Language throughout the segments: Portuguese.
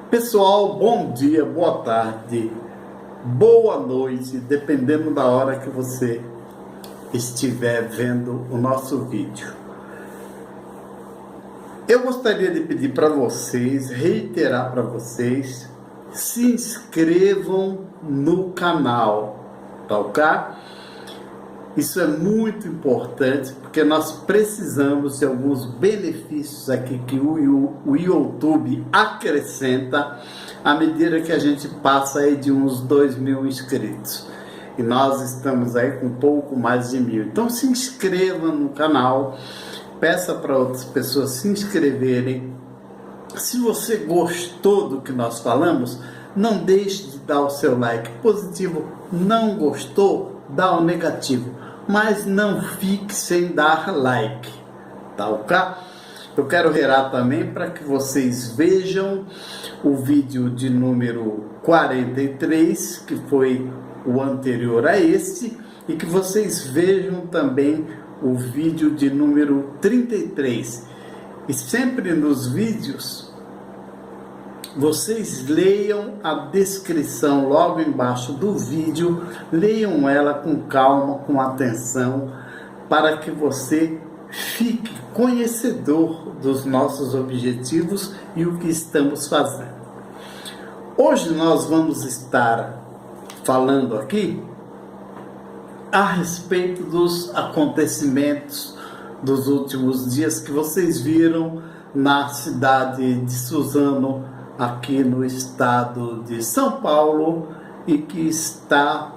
Pessoal, bom dia, boa tarde, boa noite, dependendo da hora que você estiver vendo o nosso vídeo. Eu gostaria de pedir para vocês, reiterar para vocês, se inscrevam no canal, tá ok? Isso é muito importante porque nós precisamos de alguns benefícios aqui que o YouTube acrescenta à medida que a gente passa aí de uns 2.000 inscritos. E nós estamos aí com um pouco mais de 1.000. Então se inscreva no canal, peça para outras pessoas se inscreverem. Se você gostou do que nós falamos, não deixe de dar o seu like positivo. Não gostou, dá o negativo. Mas não fique sem dar like, tá ok? Eu quero reiterar também para que vocês vejam o vídeo de número 43, que foi o anterior a este, e que vocês vejam também o vídeo de número 33. E sempre nos vídeos, vocês leiam a descrição logo embaixo do vídeo, leiam ela com calma, com atenção, para que você fique conhecedor dos nossos objetivos e o que estamos fazendo. Hoje nós vamos estar falando aqui a respeito dos acontecimentos dos últimos dias que vocês viram na cidade de Suzano, aqui no estado de São Paulo, e que está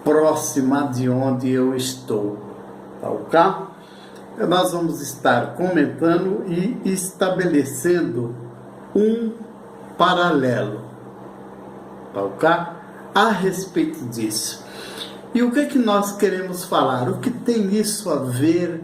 próxima de onde eu estou, tá ok? Nós vamos estar comentando e estabelecendo um paralelo, tá ok? A respeito disso. E o que é que nós queremos falar? O que tem isso a ver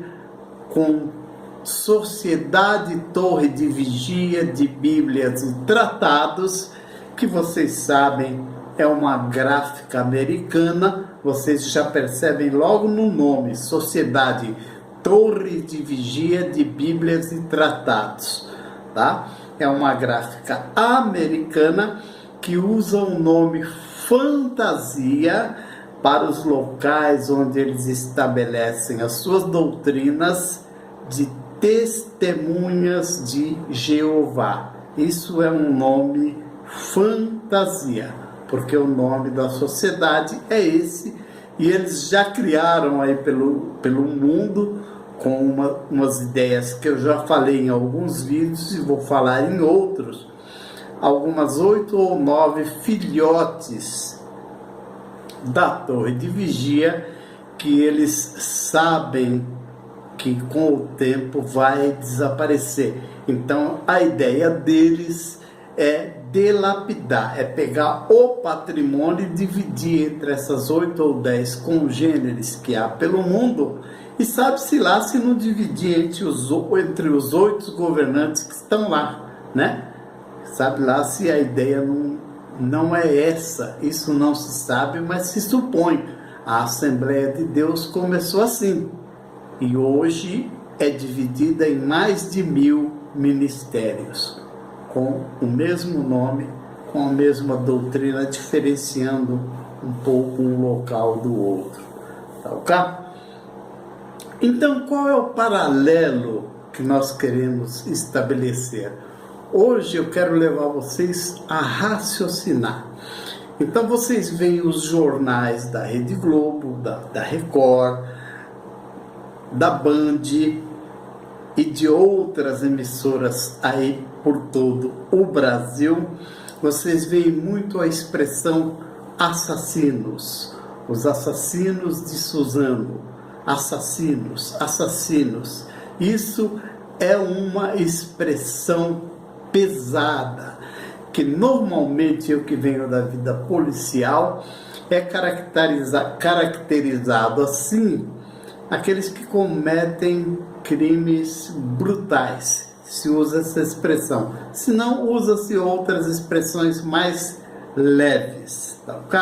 com Sociedade Torre de Vigia de Bíblias e Tratados, que vocês sabem é uma gráfica americana. Vocês já percebem logo no nome, Sociedade Torre de Vigia de Bíblias e Tratados, tá? É uma gráfica americana que usa o nome fantasia para os locais onde eles estabelecem as suas doutrinas de Testemunhas de Jeová. Isso é um nome fantasia, porque o nome da sociedade é esse, e eles já criaram aí pelo mundo com umas ideias que eu já falei em alguns vídeos e vou falar em outros, algumas 8 ou 9 filhotes da Torre de Vigia que eles sabem que com o tempo vai desaparecer. Então a ideia deles é delapidar, é pegar o patrimônio e dividir entre essas 8 ou 10 congêneres que há pelo mundo, e sabe-se lá se não dividir entre os 8 governantes que estão lá, né? Sabe lá se a ideia não é essa, isso não se sabe, mas se supõe. A Assembleia de Deus começou assim, e hoje é dividida em mais de 1.000 ministérios, com o mesmo nome, com a mesma doutrina, diferenciando um pouco um local do outro, tá ok? Então, qual é o paralelo que nós queremos estabelecer? Hoje eu quero levar vocês a raciocinar. Então vocês veem os jornais da Rede Globo, da Record, da Band e de outras emissoras aí por todo o Brasil. Vocês veem muito a expressão assassinos, os assassinos de Suzano, assassinos, assassinos. Isso é uma expressão pesada, que normalmente eu que venho da vida policial é caracterizado assim, aqueles que cometem crimes brutais, se usa essa expressão. Se não, usa-se outras expressões mais leves, tá ok?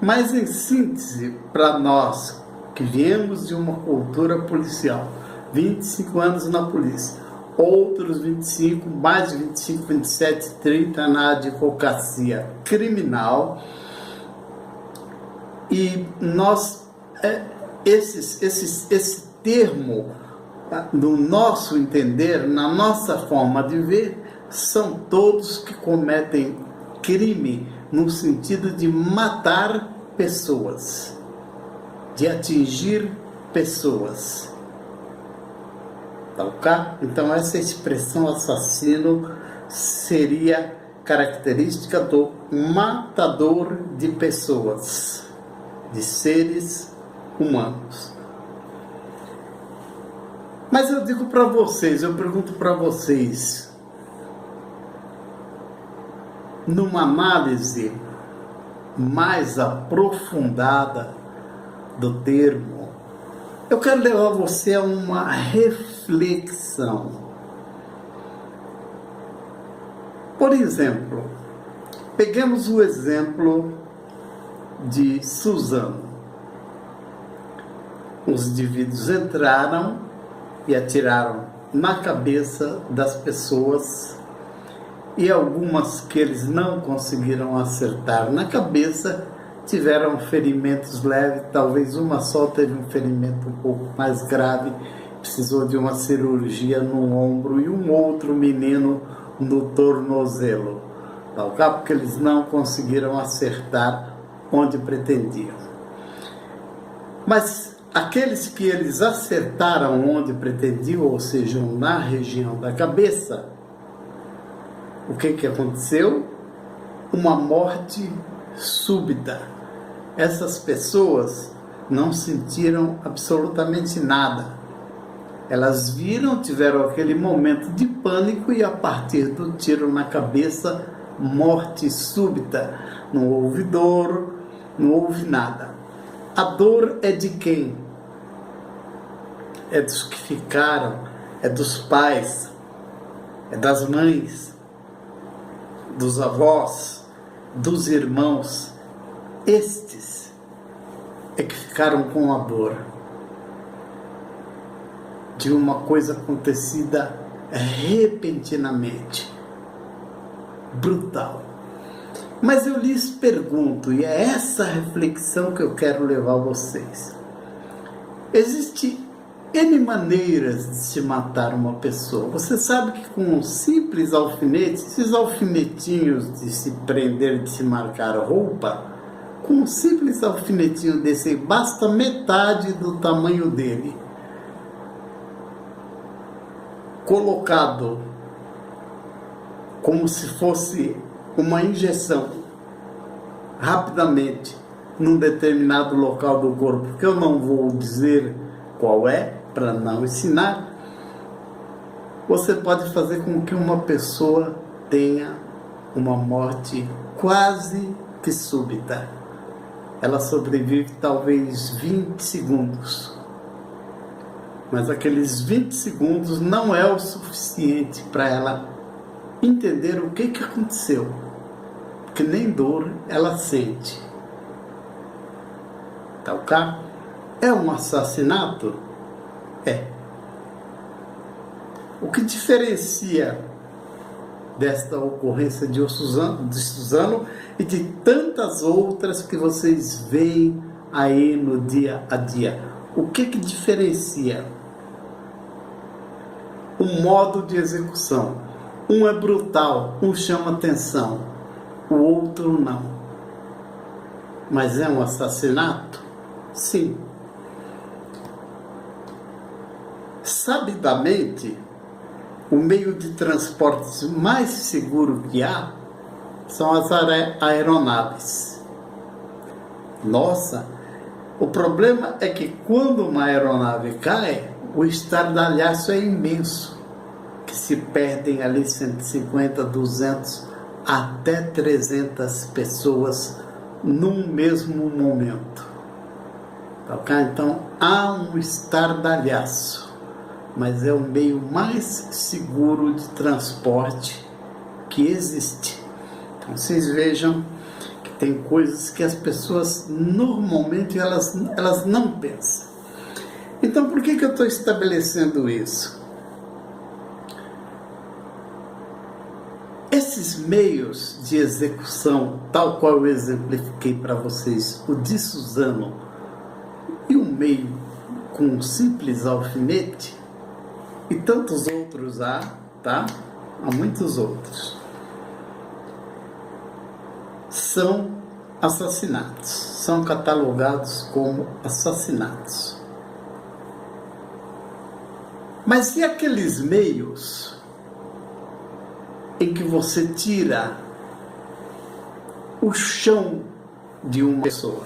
Mas em síntese, para nós que viemos de uma cultura policial, 25 anos na polícia, outros 25, mais de 25, 27, 30 na advocacia criminal. E nós, esse termo, no nosso entender, na nossa forma de ver, são todos que cometem crime no sentido de matar pessoas, de atingir pessoas. Tá ok? Então essa expressão assassino seria característica do matador de pessoas, de seres humanos. Mas eu digo para vocês, eu pergunto para vocês, numa análise mais aprofundada do termo, eu quero levar você a uma reflexão. Por exemplo, peguemos o exemplo de Suzano. Os indivíduos entraram e atiraram na cabeça das pessoas, e algumas que eles não conseguiram acertar na cabeça tiveram ferimentos leves, talvez uma só teve um ferimento um pouco mais grave, precisou de uma cirurgia no ombro, e um outro menino no tornozelo, porque eles não conseguiram acertar onde pretendiam. Mas aqueles que eles acertaram onde pretendiam, ou seja, na região da cabeça, o que aconteceu? Uma morte súbita. Essas pessoas não sentiram absolutamente nada. Elas viram, tiveram aquele momento de pânico, e a partir do tiro na cabeça, morte súbita. Não houve dor, não houve nada. A dor é de quem? É dos que ficaram, é dos pais, é das mães, dos avós, dos irmãos. Estes é que ficaram com a dor de uma coisa acontecida repentinamente, brutal. Mas eu lhes pergunto, e é essa reflexão que eu quero levar a vocês. Existe N maneiras de se matar uma pessoa. Você sabe que com um simples alfinete, esses alfinetinhos de se prender, de se marcar roupa, com um simples alfinetinho desse, basta metade do tamanho dele, colocado como se fosse uma injeção, rapidamente, num determinado local do corpo, que eu não vou dizer qual é, para não ensinar, você pode fazer com que uma pessoa tenha uma morte quase que súbita. Ela sobrevive talvez 20 segundos. Mas aqueles 20 segundos não é o suficiente para ela entender o que aconteceu. Porque nem dor ela sente. Tá ok? É um assassinato? É. O que diferencia desta ocorrência de Suzano e de tantas outras que vocês veem aí no dia a dia? O que diferencia? O modo de execução. Um é brutal, um chama atenção, o outro não. Mas é um assassinato? Sim. Sabidamente, o meio de transporte mais seguro que há são as aeronaves. Nossa, o problema é que quando uma aeronave cai, o estardalhaço é imenso, que se perdem ali 150, 200, até 300 pessoas num mesmo momento. Ok? Então, há um estardalhaço, mas é o meio mais seguro de transporte que existe. Então, vocês vejam que tem coisas que as pessoas normalmente elas não pensam. Então, por que eu estou estabelecendo isso? esses meios de execução, tal qual eu exemplifiquei para vocês, o de Suzano, e um meio com um simples alfinete, e tantos outros há, tá? Há muitos outros. São assassinatos, são catalogados como assassinatos. Mas e aqueles meios em que você tira o chão de uma pessoa?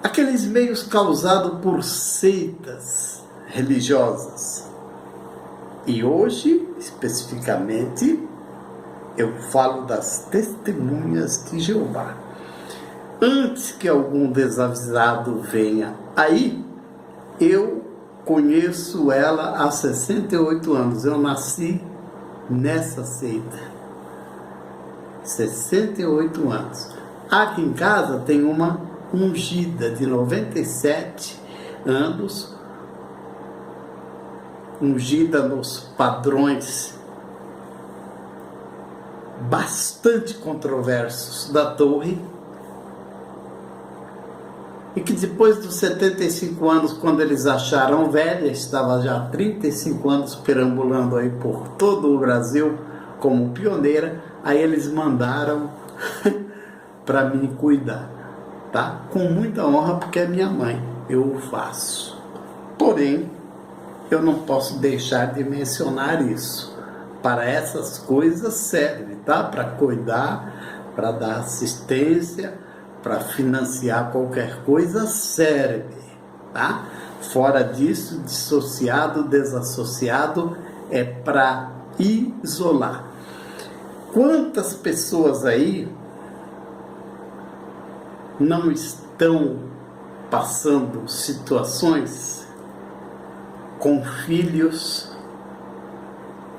Aqueles meios causados por seitas religiosas. E hoje, especificamente, eu falo das testemunhas de Jeová. Antes que algum desavisado venha aí, eu conheço ela há 68 anos. Eu nasci nessa seita. 68 anos. Aqui em casa tem uma ungida de 97 anos, ungida nos padrões bastante controversos da torre, e que depois dos 75 anos, quando eles acharam velha, estava já há 35 anos perambulando aí por todo o Brasil como pioneira, aí eles mandaram para mim cuidar, tá? Com muita honra, porque é minha mãe, eu o faço. Porém, eu não posso deixar de mencionar isso. Para essas coisas serve, tá? Para cuidar, para dar assistência, para financiar qualquer coisa serve, tá? Fora disso, dissociado, desassociado, é para isolar. Quantas pessoas aí não estão passando situações com filhos?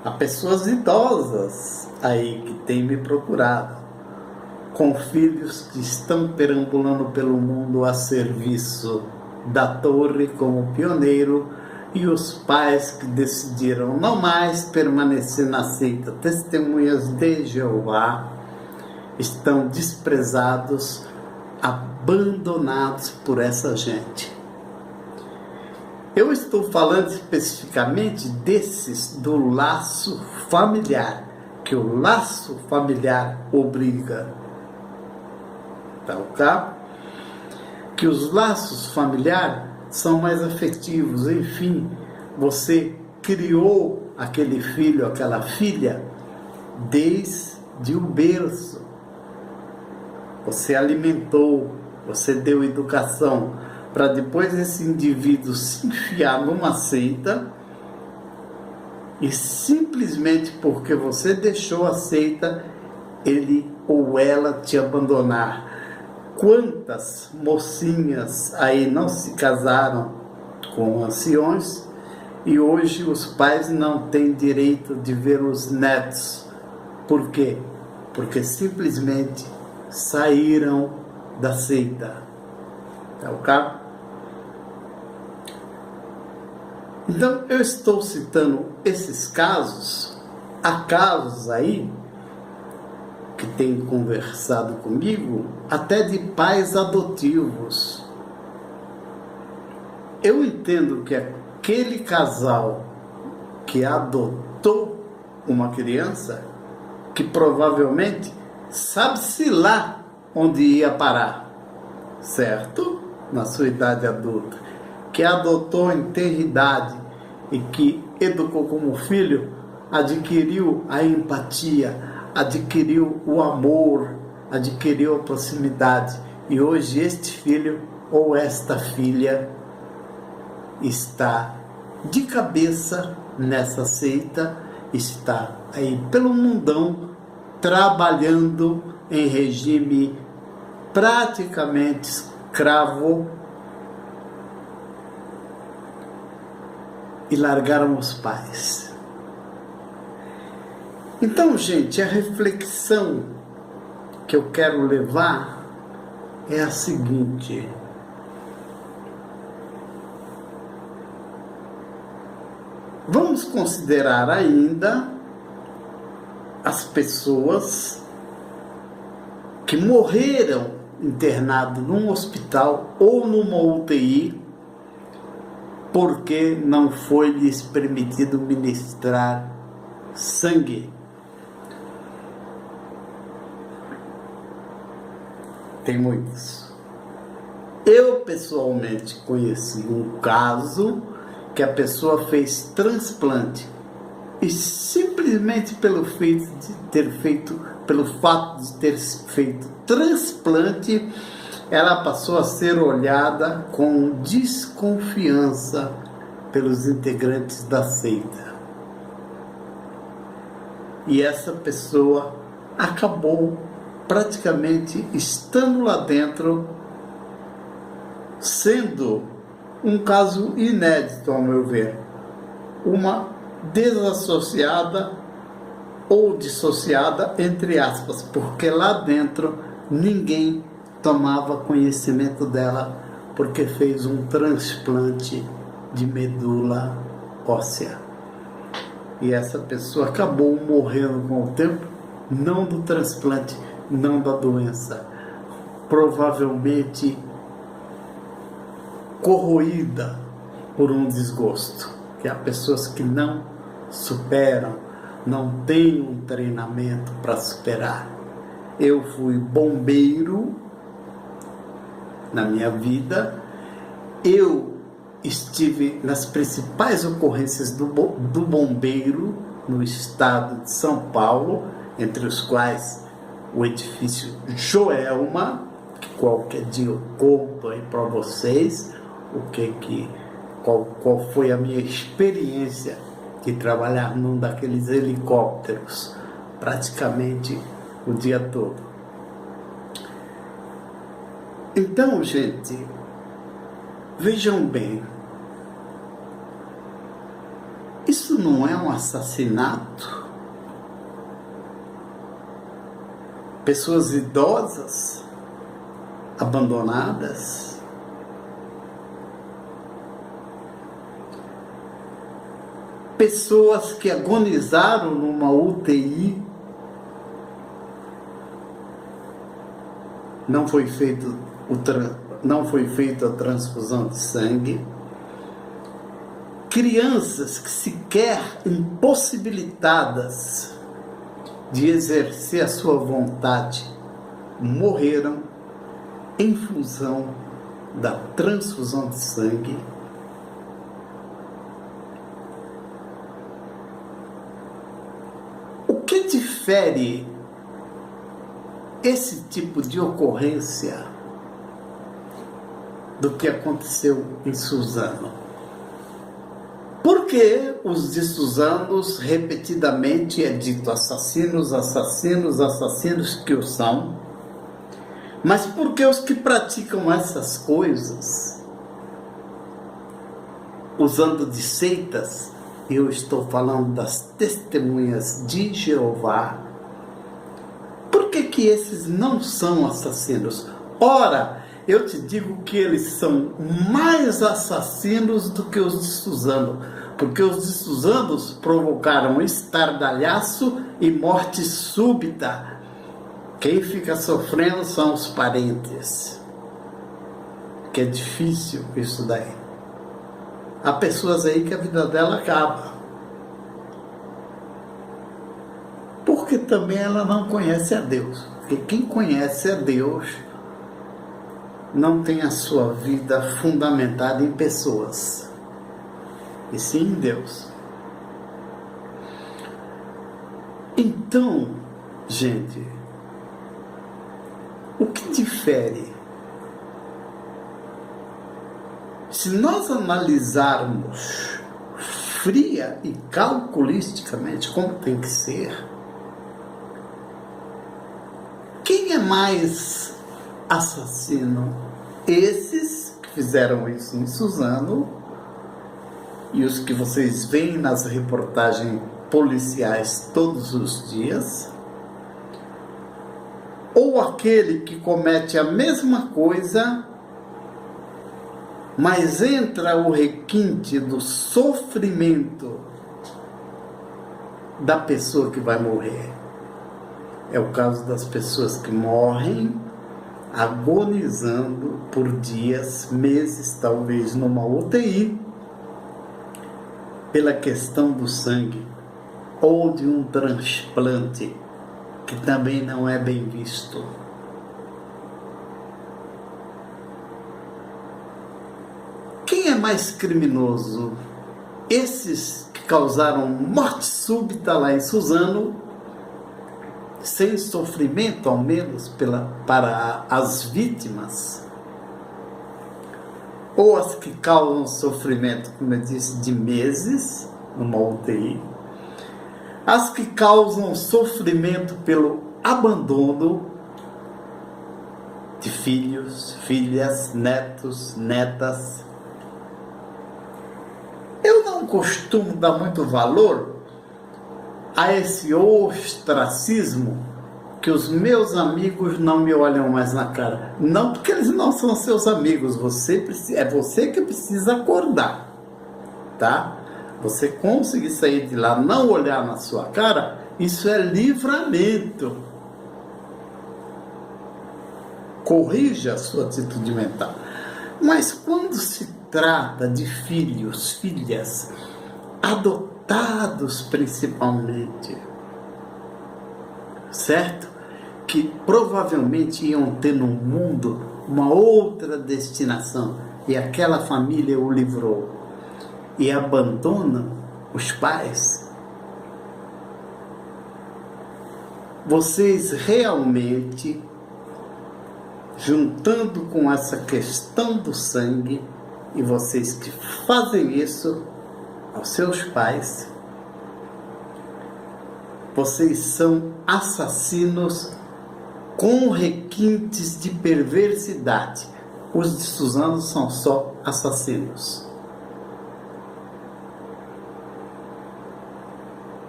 Há pessoas idosas aí que têm me procurado, com filhos que estão perambulando pelo mundo a serviço da torre como pioneiro, e os pais que decidiram não mais permanecer na seita Testemunhas de Jeová estão desprezados, abandonados por essa gente. Eu estou falando especificamente desses do laço familiar, que o laço familiar obriga, tá ok? Que os laços familiares são mais afetivos, enfim, você criou aquele filho, aquela filha, desde o berço, você alimentou, você deu educação, para depois esse indivíduo se enfiar numa seita e simplesmente porque você deixou a seita, ele ou ela te abandonar. Quantas mocinhas aí não se casaram com anciões e hoje os pais não têm direito de ver os netos? Por quê? Porque simplesmente saíram da seita. Tá ok? Então, eu estou citando esses casos, há casos aí que têm conversado comigo, até de pais adotivos. Eu entendo que aquele casal que adotou uma criança, que provavelmente sabe-se lá onde ia parar, certo? Na sua idade adulta, que adotou em tenridade e que educou como filho, adquiriu a empatia, adquiriu o amor, adquiriu a proximidade, e hoje este filho ou esta filha está de cabeça nessa seita, está aí pelo mundão trabalhando em regime praticamente escravo, e largaram os pais. Então, gente, a reflexão que eu quero levar é a seguinte: Vamos considerar ainda as pessoas que morreram internado num hospital ou numa UTI porque não foi lhes permitido ministrar sangue. Tem muitos. Eu pessoalmente conheci um caso que a pessoa fez transplante e simplesmente pelo fato de ter feito transplante, ela passou a ser olhada com desconfiança pelos integrantes da seita. E essa pessoa acabou praticamente estando lá dentro, sendo um caso inédito, ao meu ver, uma desassociada ou dissociada, entre aspas, porque lá dentro ninguém tomava conhecimento dela, porque fez um transplante de medula óssea. E essa pessoa acabou morrendo com o tempo, não do transplante, não da doença, provavelmente corroída por um desgosto, que há pessoas que não superam, não têm um treinamento para superar. Eu fui bombeiro na minha vida, eu estive nas principais ocorrências do bombeiro no estado de São Paulo, entre os quais o edifício Joelma, que qualquer dia eu conto aí para vocês qual foi a minha experiência de trabalhar num daqueles helicópteros praticamente o dia todo. Então, gente, vejam bem, isso não é um assassinato? Pessoas idosas, abandonadas, pessoas que agonizaram numa UTI, não foi feita a transfusão de sangue, crianças que sequer impossibilitadas de exercer a sua vontade morreram em função da transfusão de sangue. O que difere esse tipo de ocorrência do que aconteceu em Suzano? Porque os de Suzanos repetidamente é dito assassinos, assassinos, assassinos que o são, mas porque os que praticam essas coisas, usando de seitas, eu estou falando das testemunhas de Jeová, por que esses não são assassinos? Ora, eu te digo que eles são mais assassinos do que os de Suzano, porque os de Suzano provocaram estardalhaço e morte súbita. Quem fica sofrendo são os parentes, que é difícil isso daí. Há pessoas aí que a vida dela acaba, porque também ela não conhece a Deus, porque quem conhece a Deus não tem a sua vida fundamentada em pessoas, e sim em Deus. Então, gente, o que difere? Se nós analisarmos fria e calculisticamente como tem que ser, quem é mais assassino? Esses que fizeram isso em Suzano e os que vocês veem nas reportagens policiais todos os dias, ou aquele que comete a mesma coisa, mas entra o requinte do sofrimento da pessoa que vai morrer. É o caso das pessoas que morrem agonizando por dias, meses, talvez numa UTI, pela questão do sangue, ou de um transplante, que também não é bem visto. Quem é mais criminoso? Esses que causaram morte súbita lá em Suzano, sem sofrimento ao menos para as vítimas, ou as que causam sofrimento, como eu disse, de meses numa UTI, as que causam sofrimento pelo abandono de filhos, filhas, netos, netas. Eu não costumo dar muito valor a esse ostracismo, que os meus amigos não me olham mais na cara. Não porque eles não são seus amigos, é você que precisa acordar, tá? Você conseguir sair de lá, não olhar na sua cara, isso é livramento. Corrija a sua atitude mental. Mas quando se trata de filhos, filhas, adotados principalmente, certo? Que provavelmente iam ter no mundo uma outra destinação, e aquela família o livrou, e abandonam os pais. Vocês realmente, juntando com essa questão do sangue, e vocês que fazem isso aos seus pais, vocês são assassinos com requintes de perversidade. Os de Suzano são só assassinos.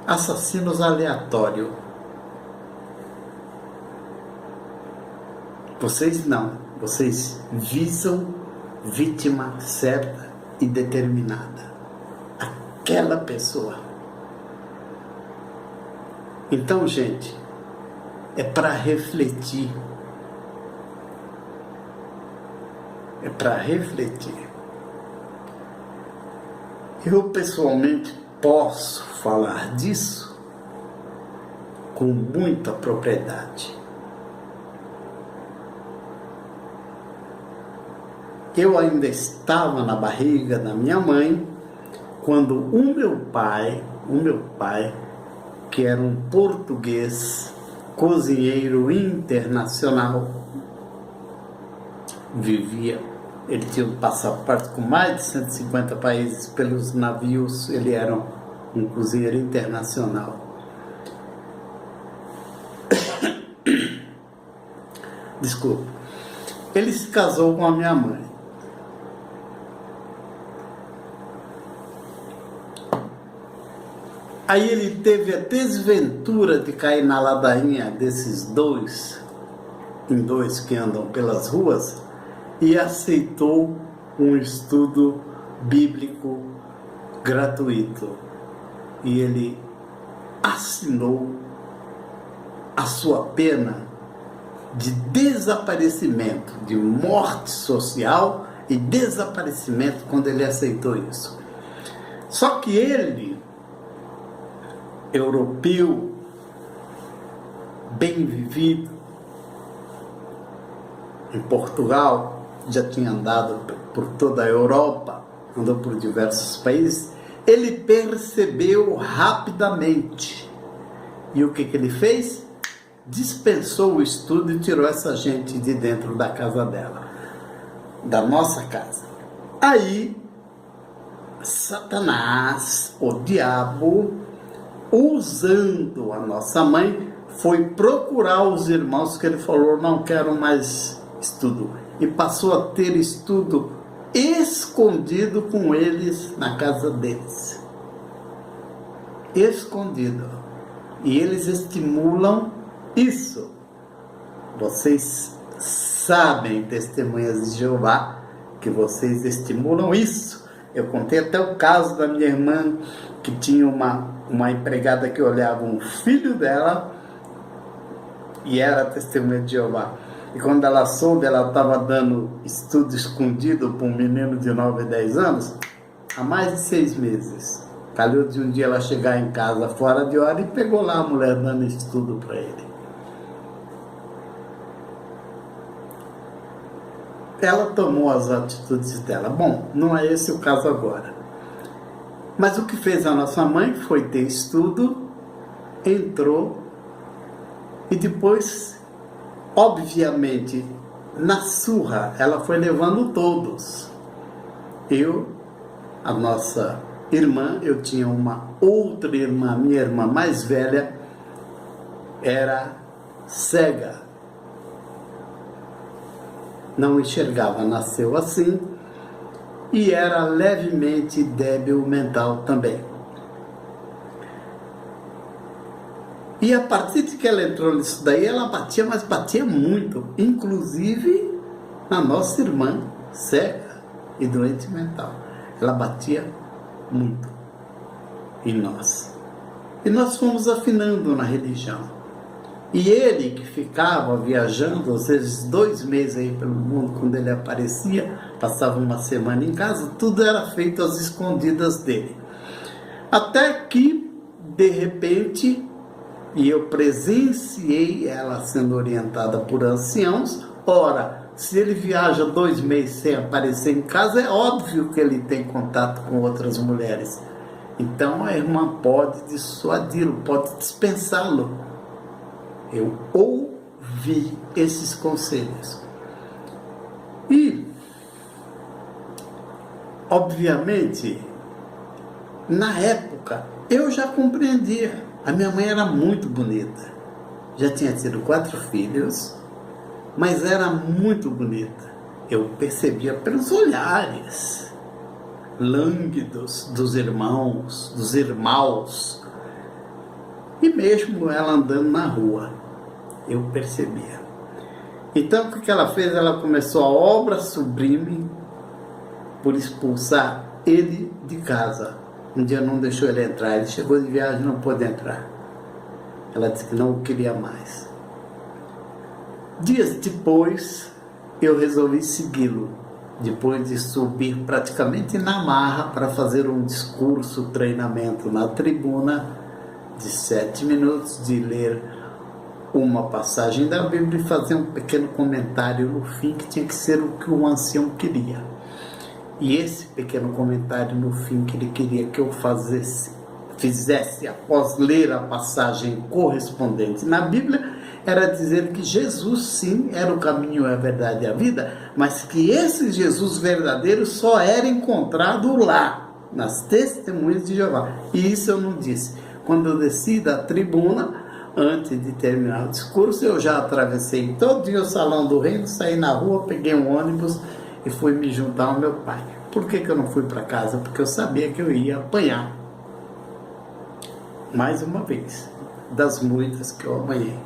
Assassinos aleatórios. Vocês não. Vocês visam vítima certa e determinada. Aquela pessoa. Então, gente, é para refletir. É para refletir. Eu, pessoalmente, posso falar disso com muita propriedade. Eu ainda estava na barriga da minha mãe quando o meu pai, que era um português, cozinheiro internacional, ele tinha um passaporte com mais de 150 países pelos navios, ele era um cozinheiro internacional. Desculpa. Ele se casou com a minha mãe. Aí ele teve a desventura de cair na ladainha desses dois que andam pelas ruas, e aceitou um estudo bíblico gratuito. E ele assinou a sua pena de desaparecimento, de morte social e desaparecimento quando ele aceitou isso. Só que ele, europeu, bem vivido, em Portugal, já tinha andado por toda a Europa, andou por diversos países, ele percebeu rapidamente. E o que ele fez? Dispensou o estudo e tirou essa gente de dentro da casa dela, da nossa casa. Aí, Satanás, o diabo, usando a nossa mãe, foi procurar os irmãos que ele falou, não quero mais estudo. E passou a ter estudo escondido com eles na casa deles. Escondido. E eles estimulam isso. Vocês sabem, testemunhas de Jeová, que vocês estimulam isso. Eu contei até o caso da minha irmã, que tinha uma uma empregada que olhava um filho dela e era testemunha de Jeová. E quando ela soube, ela estava dando estudo escondido para um menino de 9 a 10 anos, há mais de 6 meses. Calhou de um dia ela chegar em casa fora de hora e pegou lá a mulher dando estudo para ele. Ela tomou as atitudes dela. Bom, não é esse o caso agora. Mas o que fez a nossa mãe foi ter estudo, entrou e depois, obviamente, na surra, ela foi levando todos. Eu, a nossa irmã, eu tinha uma outra irmã, minha irmã mais velha, era cega. Não enxergava, nasceu assim, e era levemente débil mental também. E a partir de que ela entrou nisso daí, ela batia, mas batia muito, inclusive na nossa irmã cega e doente mental. Ela batia muito em nós. E nós fomos afinando na religião. E ele, que ficava viajando, às vezes 2 meses aí pelo mundo, quando ele aparecia, passava uma semana em casa, tudo era feito às escondidas dele. Até que, de repente, e eu presenciei ela sendo orientada por anciãos. Ora, se ele viaja 2 meses sem aparecer em casa, é óbvio que ele tem contato com outras mulheres. Então a irmã pode dissuadi-lo, pode dispensá-lo. Eu ouvi esses conselhos. E, obviamente, na época, eu já compreendia. A minha mãe era muito bonita. Já tinha tido 4 filhos, mas era muito bonita. Eu percebia pelos olhares lânguidos dos irmãos, e mesmo ela andando na rua, eu percebia. Então, o que ela fez? Ela começou a obra sublime por expulsar ele de casa. Um dia não deixou ele entrar, ele chegou de viagem e não pôde entrar. Ela disse que não o queria mais. Dias depois, eu resolvi segui-lo, depois de subir praticamente na marra para fazer um discurso, treinamento na tribuna, de 7 minutos, de ler uma passagem da Bíblia e fazer um pequeno comentário no fim, que tinha que ser o que o ancião queria. E esse pequeno comentário no fim que ele queria que eu fizesse após ler a passagem correspondente na Bíblia, era dizer que Jesus sim era o caminho, a verdade e a vida, mas que esse Jesus verdadeiro só era encontrado lá, nas testemunhas de Jeová. E isso eu não disse. Quando eu desci da tribuna, antes de terminar o discurso, eu já atravessei todo o salão do reino, saí na rua, peguei um ônibus e fui me juntar ao meu pai. Por que eu não fui para casa? Porque eu sabia que eu ia apanhar. Mais uma vez, das muitas que eu apanhei.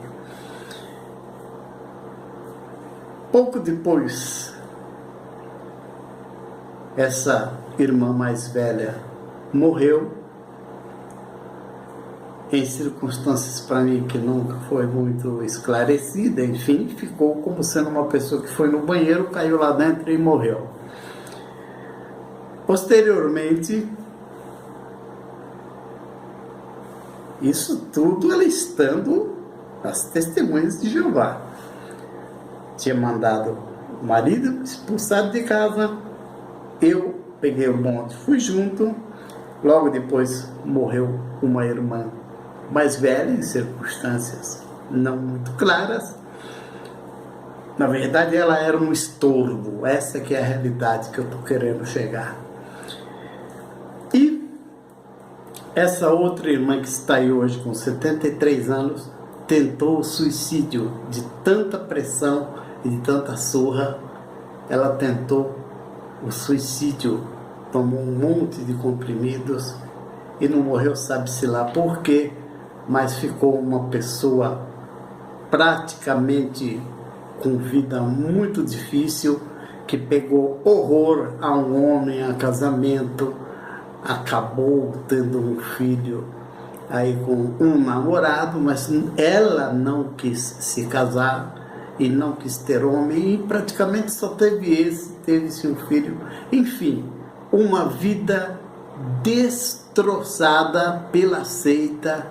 Pouco depois, essa irmã mais velha morreu, em circunstâncias para mim que nunca foi muito esclarecida, enfim, ficou como sendo uma pessoa que foi no banheiro, caiu lá dentro e morreu. Posteriormente, isso tudo ela estando nas testemunhas de Jeová. Tinha mandado o marido expulsado de casa, eu peguei o bonde, fui junto, logo depois morreu uma irmã mais velha, em circunstâncias não muito claras. Na verdade, ela era um estorvo. Essa que é a realidade que eu estou querendo chegar. E essa outra irmã que está aí hoje com 73 anos, tentou o suicídio de tanta pressão e de tanta surra. Ela tentou o suicídio, tomou um monte de comprimidos e não morreu, sabe-se lá por quê, mas ficou uma pessoa praticamente com vida muito difícil, que pegou horror a um homem, a casamento, acabou tendo um filho aí com um namorado, mas ela não quis se casar e não quis ter homem, e praticamente só teve-se um filho. Enfim, uma vida destroçada pela seita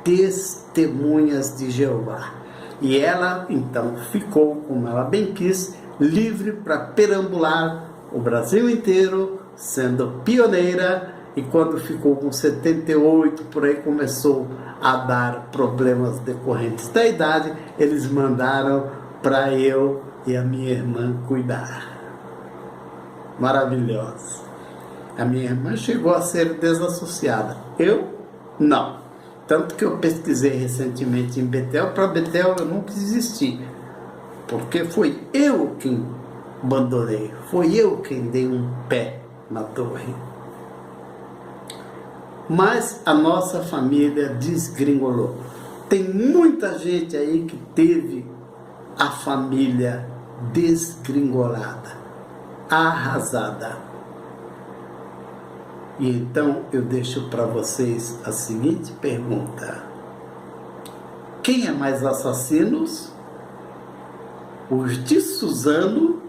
Testemunhas de Jeová. E ela, então, ficou, como ela bem quis, livre para perambular o Brasil inteiro, sendo pioneira, e quando ficou com 78, por aí começou a dar problemas decorrentes da idade, eles mandaram para eu e a minha irmã cuidar. Maravilhosa. A minha irmã chegou a ser desassociada. Eu, não. Tanto que eu pesquisei recentemente em Betel. Para Betel eu nunca existi. Porque foi eu quem abandonei. Foi eu quem dei um pé na torre. Mas a nossa família desgringolou. Tem muita gente aí que teve a família desgringolada, arrasada. E então eu deixo para vocês a seguinte pergunta: quem é mais assassinos? Os de Suzano,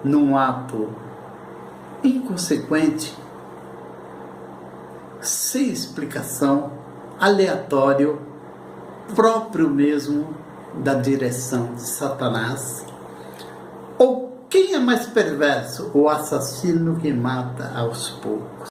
num ato inconsequente, sem explicação, aleatório, próprio mesmo da direção de Satanás? Ou quem é mais perverso? O assassino que mata aos poucos.